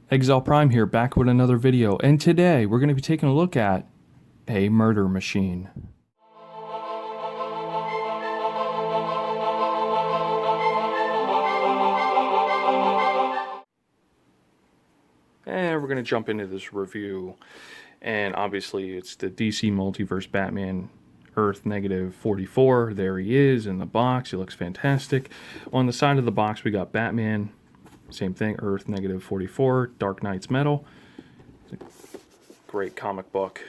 Exile Prime here, back with another video, and today we're going to be taking a look at a murder machine. And we're going to jump into this review, and obviously it's the DC Multiverse Batman Earth negative 44. There he is in the box. He looks fantastic. On the side of the box we got Batman. Same thing, Earth negative 44, Dark Knight's Metal. Great comic book.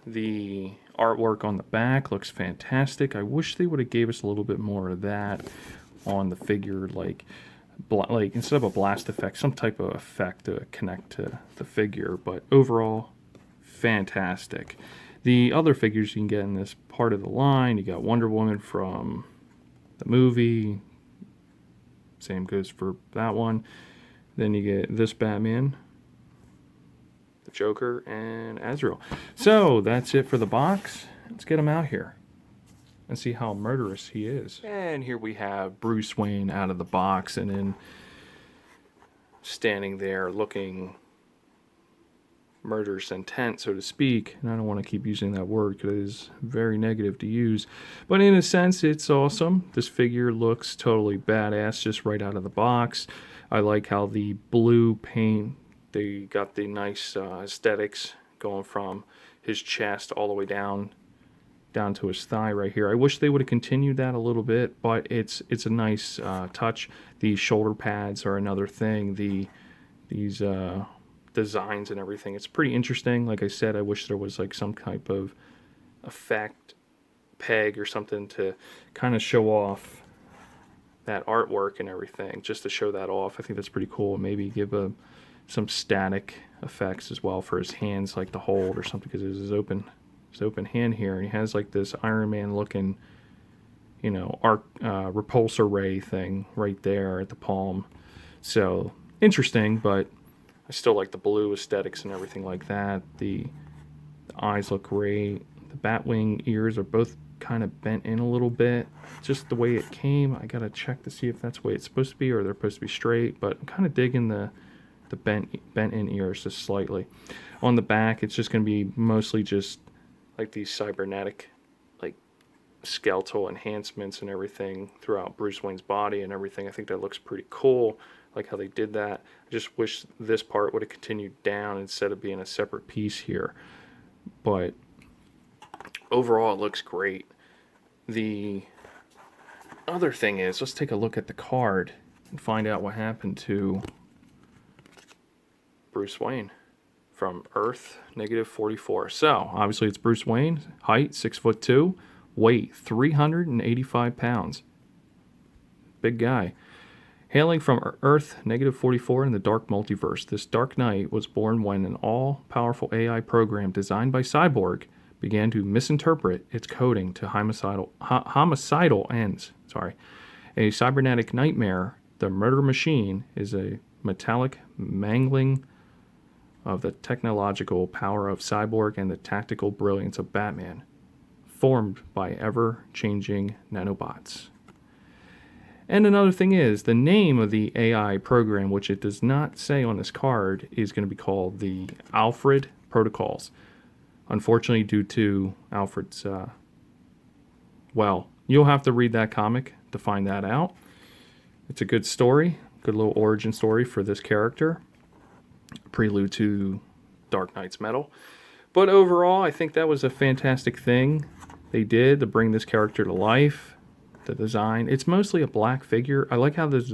The artwork on the back looks fantastic. I wish they would have gave us a little bit more of that on the figure, like instead of a blast effect, some type of effect to connect to the figure. But overall, fantastic. The other figures you can get in this part of the line, you got Wonder Woman from the movie. Same goes for that one. Then you get this Batman, the Joker, and Azrael. So that's it for the box. Let's get him out here and see how murderous he is. And here we have Bruce Wayne out of the box, and then standing there looking murderous intent, so to speak. And I don't want to keep using that word because it is very negative to use, but in a sense it's awesome. This figure looks totally badass just right out of the box. I like how the blue paint, they got the nice aesthetics going from his chest all the way down to his thigh right here. I wish they would have continued that a little bit, but it's a nice touch. The shoulder pads are another thing. These designs and everything, it's pretty interesting. Like I said, I wish there was like some type of effect peg or something to kind of show off that artwork and everything, just to show that off. I think that's pretty cool. Maybe give some static effects as well for his hands, like the hold or something, because there's his open hand here, and he has like this Iron Man looking, you know, repulsor ray thing right there at the palm. So interesting, but I still like the blue aesthetics and everything like that. The eyes look great. The Batwing ears are both kind of bent in a little bit. Just the way it came. I gotta check to see if that's the way it's supposed to be or they're supposed to be straight. But I'm kind of digging the bent in ears just slightly. On the back, it's just gonna be mostly just like these cybernetic, like skeletal enhancements and everything throughout Bruce Wayne's body and everything. I think that looks pretty cool. Like how they did that. I just wish this part would have continued down instead of being a separate piece here. But overall, it looks great. The other thing is, let's take a look at the card and find out what happened to Bruce Wayne from Earth negative 44. So obviously it's Bruce Wayne, height 6'2", weight 385 pounds. Big guy. Hailing from Earth negative 44 in the Dark Multiverse, this Dark Knight was born when an all-powerful AI program designed by Cyborg began to misinterpret its coding to homicidal ends. A cybernetic nightmare, the murder machine is a metallic mangling of the technological power of Cyborg and the tactical brilliance of Batman, formed by ever-changing nanobots. And another thing is, the name of the AI program, which it does not say on this card, is going to be called the Alfred Protocols. Unfortunately, due to Alfred's, well, you'll have to read that comic to find that out. It's a good story, good little origin story for this character. Prelude to Dark Knight's Metal. But overall, I think that was a fantastic thing they did to bring this character to life. The design, it's mostly a black figure. I like how this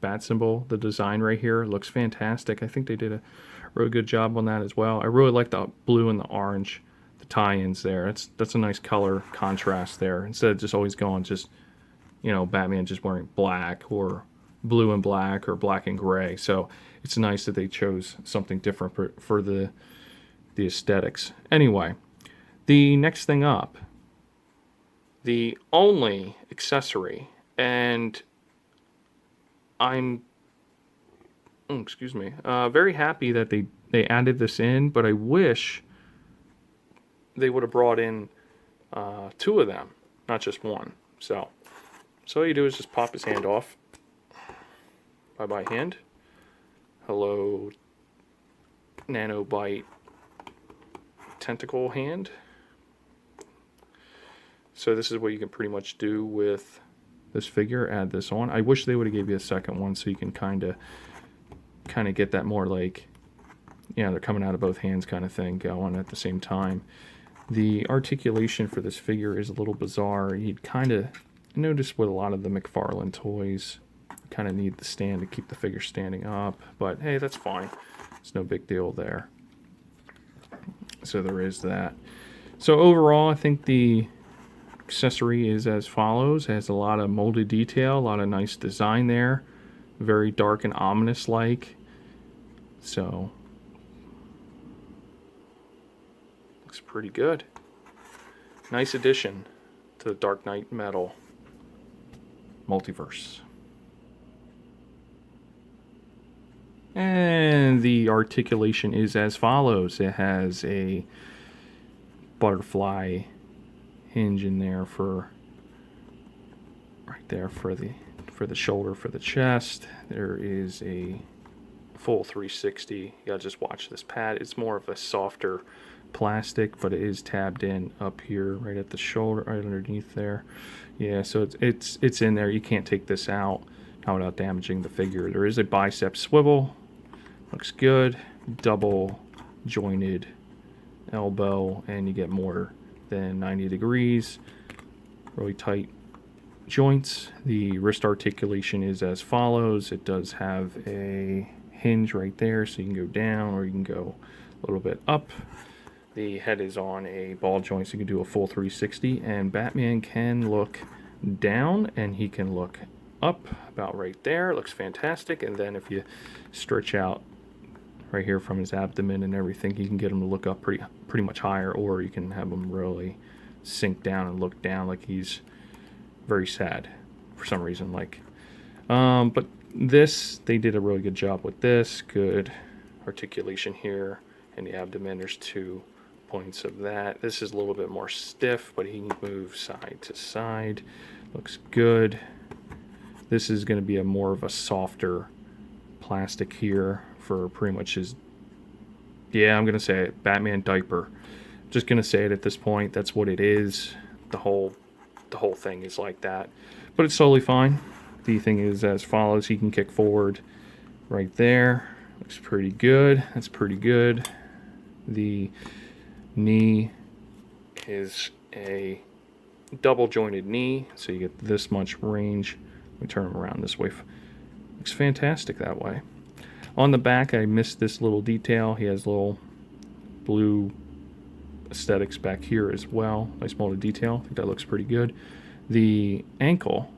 bat symbol, the design right here looks fantastic. I think they did a really good job on that as well. I really like the blue and the orange, the tie-ins there. That's a nice color contrast there, instead of just always going just, you know, Batman just wearing black or blue and black or black and gray. So it's nice that they chose something different for the aesthetics. Anyway, the next thing up, the only accessory, and I'm very happy that they added this in, but I wish they would have brought in two of them, not just one. So all you do is just pop his hand off. Bye-bye hand. Hello Nanobite tentacle hand. So this is what you can pretty much do with this figure. Add this on. I wish they would have gave you a second one so you can kind of get that more like, yeah, they're coming out of both hands kind of thing going at the same time. The articulation for this figure is a little bizarre. You'd kind of notice with a lot of the Mcfarlane toys, you kind of need the stand to keep the figure standing up, but hey, that's fine. It's no big deal there. So there is that. So overall, I think the accessory is as follows. It has a lot of molded detail, a lot of nice design there, very dark and ominous like. So looks pretty good. Nice addition to the Dark Knight Metal Multiverse. And the articulation is as follows. It has a butterfly hinge in there for right there for the shoulder, for the chest. There is a full 360. You gotta just watch this pad. It's more of a softer plastic, but it is tabbed in up here right at the shoulder, right underneath there. Yeah, so it's in there. You can't take this out without damaging the figure. There is a bicep swivel. Looks good. Double jointed elbow, and you get more than 90 degrees. Really tight joints. The wrist articulation is as follows. It does have a hinge right there, so you can go down or you can go a little bit up. The head is on a ball joint, so you can do a full 360, and Batman can look down and he can look up about right there. It looks fantastic. And then if you stretch out right here from his abdomen and everything, you can get him to look up pretty much higher, or you can have him really sink down and look down like he's very sad for some reason. But this, they did a really good job with this. Good articulation here in the abdomen. There's 2 points of that. This is a little bit more stiff, but he can move side to side. Looks good. This is going to be more of a softer plastic here for pretty much his, yeah, I'm going to say it, Batman diaper. Just going to say it at this point. That's what it is. The whole thing is like that. But it's totally fine. The thing is as follows. He can kick forward right there. Looks pretty good. That's pretty good. The knee is a double jointed knee, so you get this much range. We turn him around this way. Looks fantastic that way. On the back, I missed this little detail. He has little blue aesthetics back here as well. Nice molded detail. I think that looks pretty good. The ankle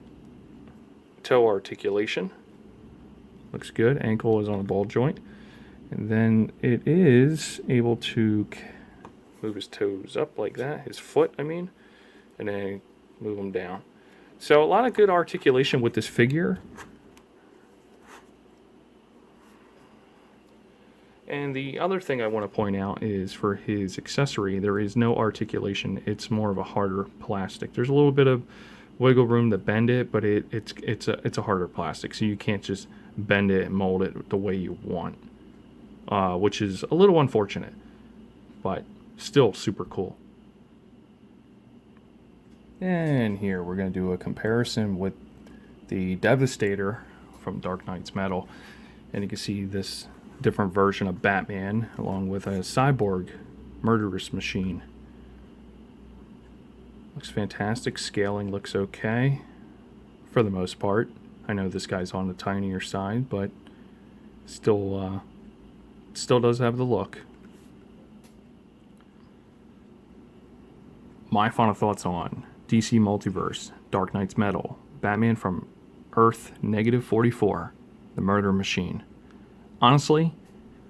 toe articulation looks good. Ankle is on a ball joint. And then it is able to move his toes up like that. His foot, I mean. And then move them down. So a lot of good articulation with this figure. And the other thing I want to point out is for his accessory, there is no articulation. It's more of a harder plastic. There's a little bit of wiggle room to bend it, but it's a harder plastic, so you can't just bend it and mold it the way you want, which is a little unfortunate, but still super cool. And here we're going to do a comparison with the Devastator from Dark Knight's Metal, and you can see this different version of Batman along with a cyborg murderous machine. Looks fantastic. Scaling looks okay for the most part. I know this guy's on the tinier side, but still does have the look. My final thoughts on DC Multiverse, Dark Knight's Metal, Batman from Earth -44, the Murder Machine. Honestly,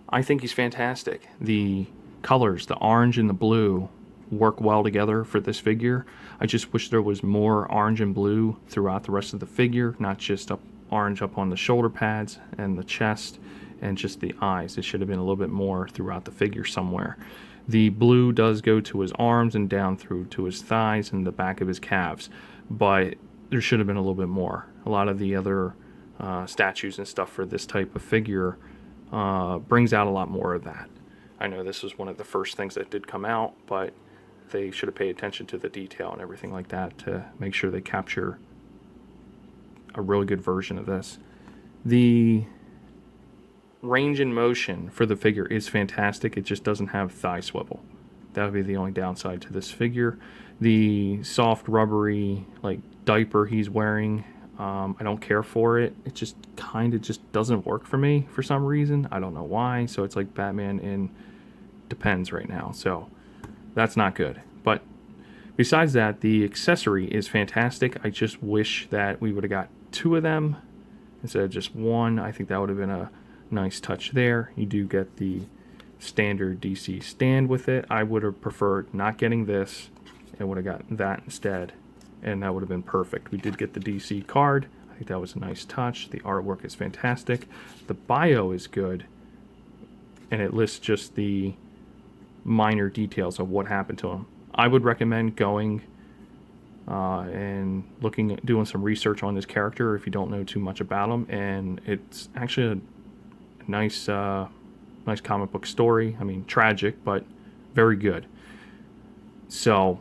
I think he's fantastic. The colors, the orange and the blue, work well together for this figure. I just wish there was more orange and blue throughout the rest of the figure, not just orange up on the shoulder pads and the chest and just the eyes. It should have been a little bit more throughout the figure somewhere. The blue does go to his arms and down through to his thighs and the back of his calves, but there should have been a little bit more. A lot of the other statues and stuff for this type of figure brings out a lot more of that. I know this was one of the first things that did come out, but they should have paid attention to the detail and everything like that to make sure they capture a really good version of this. The range and motion for the figure is fantastic. It just doesn't have thigh swivel. That would be the only downside to this figure. The soft rubbery like diaper he's wearing, I don't care for it. It just kind of just doesn't work for me for some reason. I don't know why. So it's like Batman in Depends right now. So that's not good. But besides that, the accessory is fantastic. I just wish that we would have got 2 of them instead of just 1. I think that would have been a nice touch there. You do get the standard DC stand with it. I would have preferred not getting this and would have gotten that instead, and that would have been perfect. We did get the DC card. I think that was a nice touch. The artwork is fantastic. The bio is good, and it lists just the minor details of what happened to him. I would recommend going and looking at doing some research on this character if you don't know too much about him, and it's actually a nice nice comic book story. I mean, tragic, but very good. So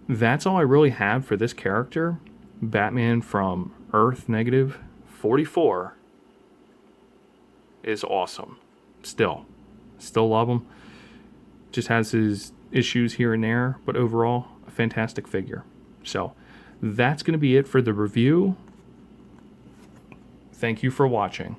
that's all I really have for this character. Batman from Earth Negative 44 is awesome. Still love him. Just has his issues here and there, but overall, a fantastic figure. So that's going to be it for the review. Thank you for watching.